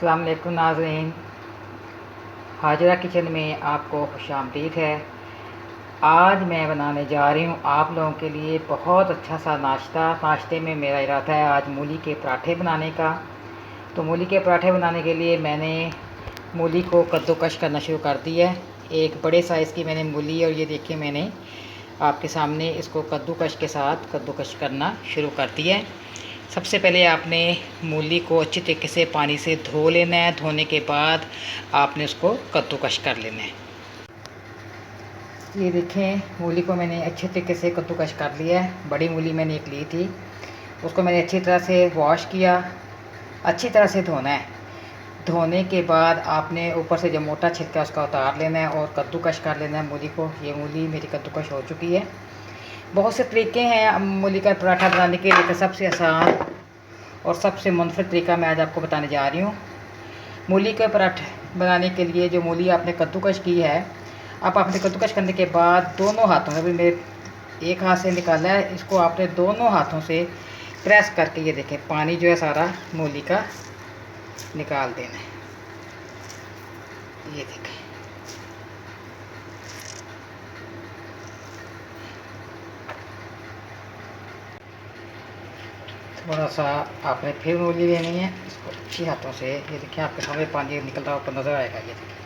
अस्सलाम वालेकुम नाज़रीन, हाजरा किचन में आपको खुशामदीद है। आज मैं बनाने जा रही हूँ आप लोगों के लिए बहुत अच्छा सा नाश्ता। नाश्ते में मेरा इरादा है आज मूली के पराठे बनाने का। तो मूली के पराठे बनाने के लिए मैंने मूली को कद्दूकश करना शुरू कर दिया है। एक बड़े साइज़ की मैंने मूली, और ये देखिए मैंने आपके सामने इसको कद्दूकश के साथ कद्दूकश करना शुरू कर दिया है। सबसे पहले आपने मूली को अच्छी तरीके से पानी से धो लेना है। धोने के बाद आपने उसको कद्दूकश कर लेना है। ये देखें, मूली को मैंने अच्छे तरीके से कद्दूकश कर लिया है। बड़ी मूली मैंने एक ली थी, उसको मैंने अच्छी तरह से वॉश किया। अच्छी तरह से धोना है। धोने के बाद आपने ऊपर से जो मोटा छिलका उसका उतार लेना है और कद्दूकश कर लेना है मूली को। ये मूली मेरी कद्दूकश हो चुकी है। बहुत से तरीके हैं मूली का पराठा बनाने के, लेकिन सबसे आसान और सबसे मुनफरद तरीका मैं आज आपको बताने जा रही हूँ। मूली के पराठे बनाने के लिए जो मूली आपने कद्दूकश की है, अब आपने कद्दूकश करने के बाद दोनों हाथों में, अभी मेरे एक हाथ से निकाला है, इसको आपने दोनों हाथों से प्रेस करके, ये देखें, पानी जो है सारा मूली का निकाल देना है। ये देखें, थोड़ा सा आपने फिर मूली लेनी है, इसको अच्छी हाथों से, ये देखिए आपके सामने पानी निकल रहा ऊपर नज़र आएगा। ये देखिए,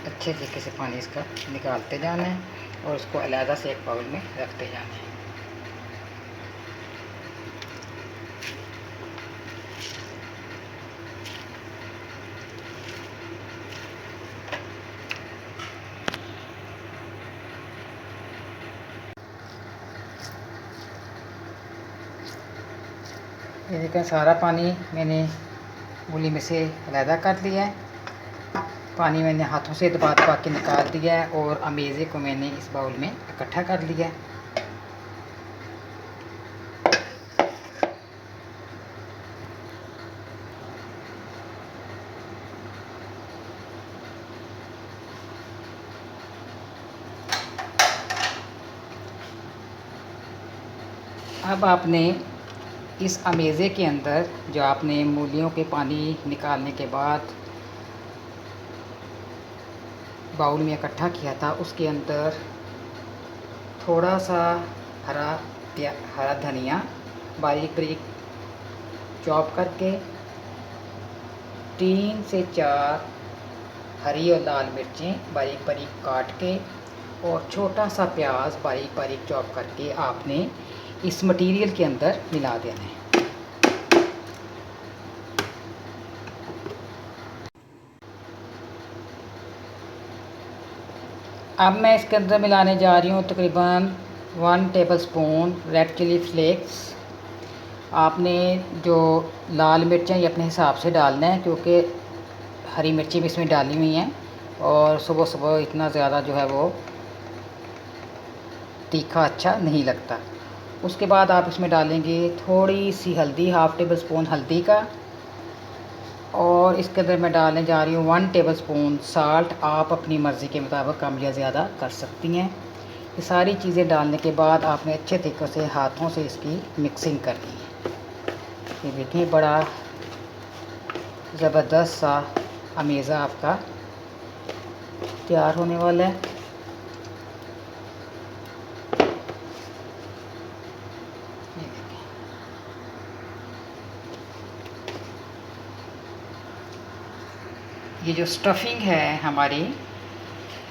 अच्छे तरीके से पानी इसका निकालते जाना है और उसको अलहदा से एक बाउल में रखते जाना है। ये देखिए, सारा पानी मैंने मूली में से अलहदा कर लिया है। पानी मैंने हाथों से दबा दबा के निकाल दिया है और अमेज़े को मैंने इस बाउल में इकट्ठा कर लिया है। अब आपने इस अमेज़े के अंदर जो आपने मूलियों के पानी निकालने के बाद बाउल में इकट्ठा किया था, उसके अंदर थोड़ा सा हरा धनिया बारीक बारीक चॉप करके, 3 से 4 हरी और लाल मिर्चें बारीक बारीक काट के, और छोटा सा प्याज बारीक बारीक चॉप करके आपने इस मटेरियल के अंदर मिला देना है। अब मैं इसके अंदर मिलाने जा रही हूँ तकरीबन 1 टेबलस्पून रेड चिली फ्लेक्स। आपने जो लाल मिर्चें ये अपने हिसाब से डालना है, क्योंकि हरी मिर्ची भी इसमें डाली हुई हैं और सुबह सुबह इतना ज़्यादा जो है वो तीखा अच्छा नहीं लगता। उसके बाद आप इसमें डालेंगे थोड़ी सी हल्दी, हाफ़ टेबल स्पून हल्दी का, और इसके अंदर मैं डालने जा रही हूँ 1 टेबलस्पून साल्ट। आप अपनी मर्ज़ी के मुताबिक कम या ज़्यादा कर सकती हैं। ये सारी चीज़ें डालने के बाद आपने अच्छे तरीके से हाथों से इसकी मिक्सिंग करनी है। ये देखिए, बड़ा ज़बरदस्त सा अमेज़ा आपका तैयार होने वाला है। ये जो स्टफिंग है हमारी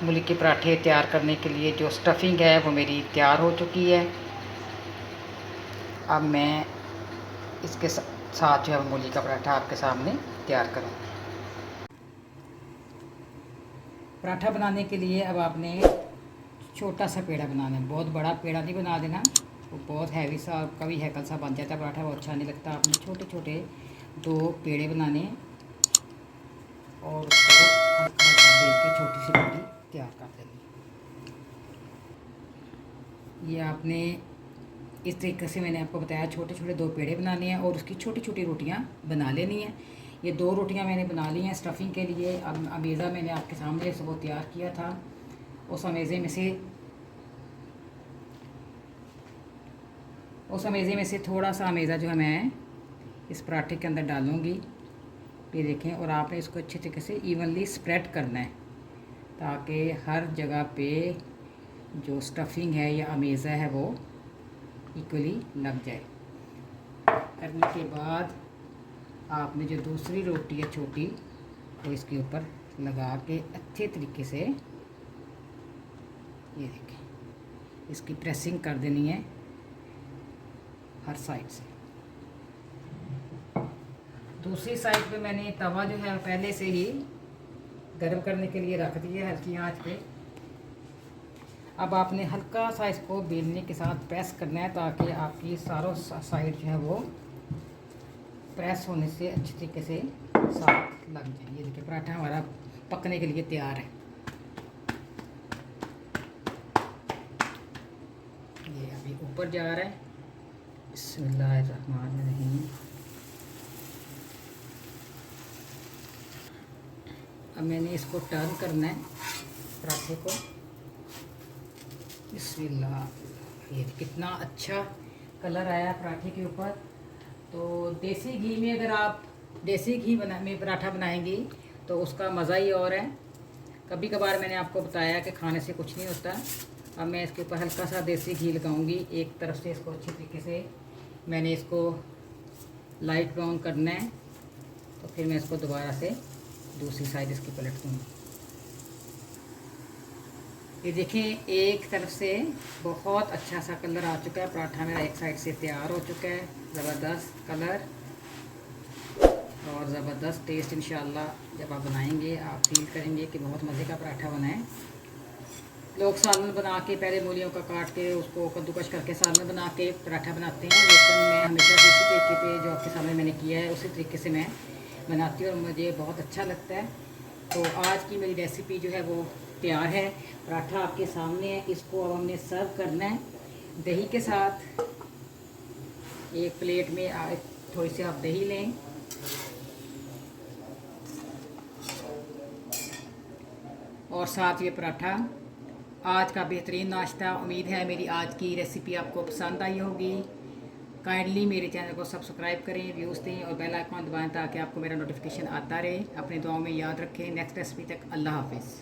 मूली के पराठे तैयार करने के लिए, जो स्टफिंग है वो मेरी तैयार हो चुकी है। अब मैं इसके साथ जो है मूली का पराठा आपके सामने तैयार करूँगी। पराठा बनाने के लिए अब आपने छोटा सा पेड़ा बनाना है। बहुत बड़ा पेड़ा नहीं बना देना, वो बहुत हैवी सा और कभी हैकल सा बन जाता है पराठा, वो अच्छा नहीं लगता। आपने छोटे छोटे 2 पेड़े बनाने हैं और उसको हल्का हल्का बेल के छोटी सी रोटी तैयार कर देनी। ये आपने इस तरीके से, मैंने आपको बताया, छोटे छोटे 2 पेड़े बनाने हैं और उसकी छोटी छोटी रोटियां बना लेनी है। ये 2 रोटियां मैंने बना ली हैं स्टफिंग के लिए। अब अमेज़ा मैंने आपके सामने सुबह तैयार किया था। उस अमेज़े में से थोड़ा सा अमेज़ा जो है मैं इस पराठे के अंदर डालूँगी। ये देखें, और आपने इसको अच्छे तरीके से इवनली स्प्रेड करना है ताकि हर जगह पे जो स्टफिंग है या अमेज़ा है वो इक्वली लग जाए। करने के बाद आपने जो दूसरी रोटी है छोटी वो इसके ऊपर लगा के अच्छे तरीके से, ये देखें, इसकी प्रेसिंग कर देनी है हर साइड से। दूसरी साइड पे मैंने तवा जो है पहले से ही गर्म करने के लिए रख दिया है हल्की आंच पे। अब आपने हल्का सा इसको बेलने के साथ प्रेस करना है ताकि आपकी सारों साइड जो है वो प्रेस होने से अच्छी तरीके से साथ लग जाए। ये देखिए पराठा हमारा पकने के लिए तैयार है। ये अभी ऊपर जा रहा है। बिस्मिल्लाहिर्रहमानिर्रहीम। अब मैंने इसको टर्न करना है पराठे को। बिस्मिल्लाह। ये कितना अच्छा कलर आया पराठे के ऊपर। तो देसी घी में अगर आप देसी घी में पराठा बनाएंगी तो उसका मज़ा ही और है। कभी कभार मैंने आपको बताया कि खाने से कुछ नहीं होता। अब मैं इसके ऊपर हल्का सा देसी घी लगाऊंगी। एक तरफ से इसको अच्छी तरीके से मैंने इसको लाइट ब्राउन करना है, तो फिर मैं इसको दोबारा से दूसरी साइड इसकी पलट दूँगी। ये देखें, एक तरफ से बहुत अच्छा सा कलर आ चुका है। पराठा मेरा एक साइड से तैयार हो चुका है। ज़बरदस्त कलर और ज़बरदस्त टेस्ट। इंशाल्लाह जब आप बनाएंगे आप फील करेंगे कि बहुत मज़े का पराठा बना है। लोग सालन बना के पहले मूलियों का काट के उसको कद्दूकश करके सालन बना के पराठा बनाते हैं, लेकिन मैं हमेशा इसी तरीके पे जो आपके सामने मैंने किया है उसी तरीके से मैं बनाती हूँ और मुझे बहुत अच्छा लगता है। तो आज की मेरी रेसिपी जो है वो तैयार है। पराठा आपके सामने है। इसको अब हमने सर्व करना है दही के साथ। एक प्लेट में थोड़ी सी आप दही लें और साथ ये पराठा। आज का बेहतरीन नाश्ता। उम्मीद है मेरी आज की रेसिपी आपको पसंद आई होगी। काइंडली मेरे चैनल को सब्सक्राइब करें, व्यूज़ दें और बेल आइकॉन दबाएं ताकि आपको मेरा नोटिफिकेशन आता रहे। अपनी दुआओं में याद रखें। नेक्स्ट रेसिपी तक अल्लाह हाफिज़।